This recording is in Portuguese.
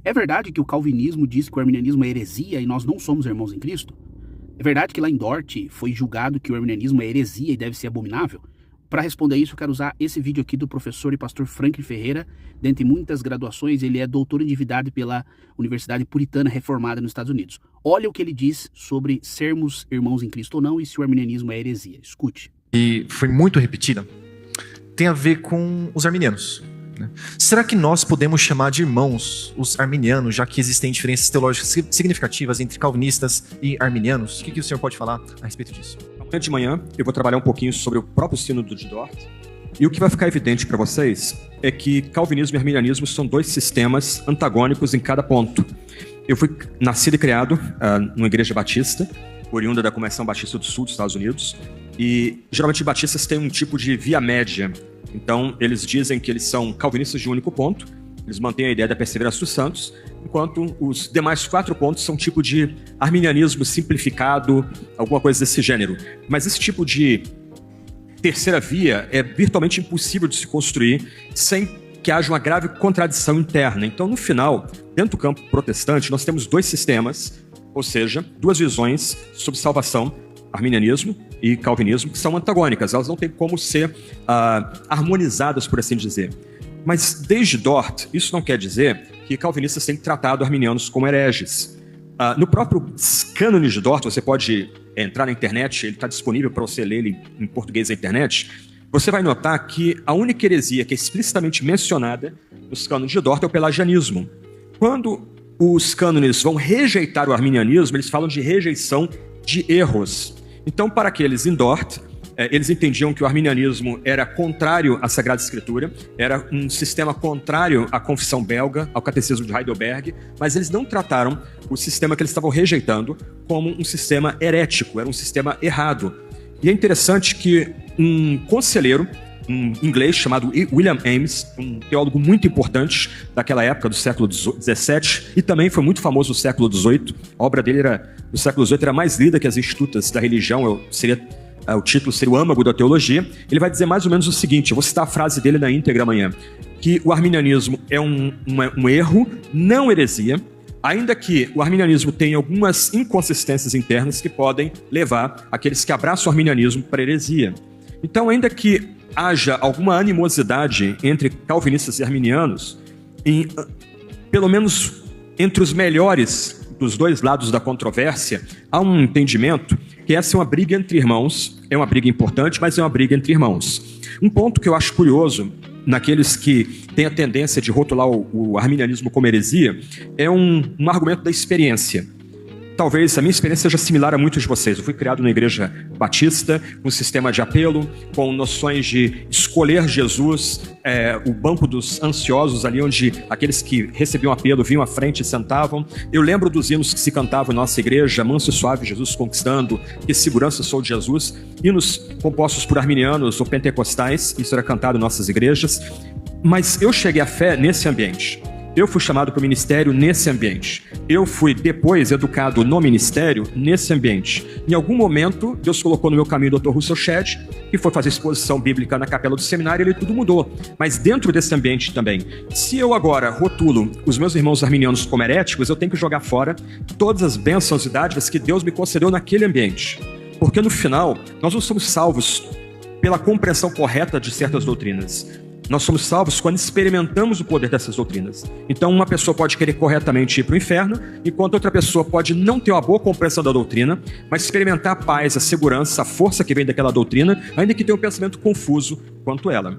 É verdade que o calvinismo diz que o arminianismo é heresia e nós não somos irmãos em Cristo? É verdade que lá em Dort foi julgado que o arminianismo é heresia e deve ser abominável? Para responder isso, eu quero usar esse vídeo aqui do professor e pastor Franklin Ferreira. Dentre muitas graduações, ele é doutor em divindade pela Universidade Puritana Reformada nos Estados Unidos. Olha o que ele diz sobre sermos irmãos em Cristo ou não e se o arminianismo é heresia. Escute. E foi muito repetida, tem a ver com os arminianos. Será que nós podemos chamar de irmãos os arminianos, já que existem diferenças teológicas significativas entre calvinistas e arminianos? O que o senhor pode falar a respeito disso? Amanhã de manhã eu vou trabalhar um pouquinho sobre o próprio sínodo de Dort. E o que vai ficar evidente para vocês é que calvinismo e arminianismo são dois sistemas antagônicos em cada ponto. Eu fui nascido e criado numa igreja batista, oriunda da Convenção Batista do Sul dos Estados Unidos. E geralmente batistas têm um tipo de via média. Então, eles dizem que eles são calvinistas de um único ponto, eles mantêm a ideia da perseverança dos santos, enquanto os demais 4 pontos são tipo de arminianismo simplificado, alguma coisa desse gênero. Mas esse tipo de terceira via é virtualmente impossível de se construir sem que haja uma grave contradição interna. Então, no final, dentro do campo protestante, nós temos 2 sistemas, ou seja, 2 visões sobre salvação, arminianismo e calvinismo, que são antagônicas, elas não têm como ser harmonizadas, por assim dizer. Mas desde Dort, isso não quer dizer que calvinistas têm tratado arminianos como hereges. No próprio cânone de Dort, você pode entrar na internet, ele está disponível para você ler ele em português na internet, você vai notar que a única heresia que é explicitamente mencionada nos cânones de Dort é o pelagianismo. Quando os cânones vão rejeitar o arminianismo, eles falam de rejeição de erros. Então, para aqueles em Dort, eles entendiam que o arminianismo era contrário à Sagrada Escritura, era um sistema contrário à confissão belga, ao catecismo de Heidelberg, mas eles não trataram o sistema que eles estavam rejeitando como um sistema herético, era um sistema errado. E é interessante que um conselheiro, um inglês chamado William Ames, um teólogo muito importante daquela época, do século XVII, e também foi muito famoso no século XVIII. A obra dele no século XVIII era mais lida que as Institutas da Religião, o título seria o âmago da teologia. Ele vai dizer mais ou menos o seguinte, eu vou citar a frase dele na íntegra amanhã, que o arminianismo é um erro, não heresia, ainda que o arminianismo tenha algumas inconsistências internas que podem levar aqueles que abraçam o arminianismo para a heresia. Então, ainda que haja alguma animosidade entre calvinistas e arminianos, pelo menos entre os melhores dos 2 lados da controvérsia, há um entendimento que essa é uma briga entre irmãos, é uma briga importante, mas é uma briga entre irmãos. Um ponto que eu acho curioso naqueles que têm a tendência de rotular o arminianismo como heresia é um argumento da experiência. Talvez a minha experiência seja similar a muitos de vocês. Eu fui criado na igreja batista, com um sistema de apelo, com noções de escolher Jesus, o banco dos ansiosos, ali onde aqueles que recebiam apelo vinham à frente e sentavam. Eu lembro dos hinos que se cantavam em nossa igreja, Manso e Suave, Jesus Conquistando, Que Segurança Sou de Jesus, hinos compostos por arminianos ou pentecostais, isso era cantado em nossas igrejas. Mas eu cheguei à fé nesse ambiente. Eu fui chamado para o ministério nesse ambiente. Eu fui depois educado no ministério nesse ambiente. Em algum momento, Deus colocou no meu caminho o Dr. Russell Shedd, que foi fazer exposição bíblica na capela do seminário, e tudo mudou. Mas dentro desse ambiente também, se eu agora rotulo os meus irmãos arminianos como heréticos, eu tenho que jogar fora todas as bênçãos e dádivas que Deus me concedeu naquele ambiente. Porque no final, nós não somos salvos pela compreensão correta de certas doutrinas. Nós somos salvos quando experimentamos o poder dessas doutrinas. Então, uma pessoa pode querer corretamente ir para o inferno, enquanto outra pessoa pode não ter uma boa compreensão da doutrina, mas experimentar a paz, a segurança, a força que vem daquela doutrina, ainda que tenha um pensamento confuso quanto ela.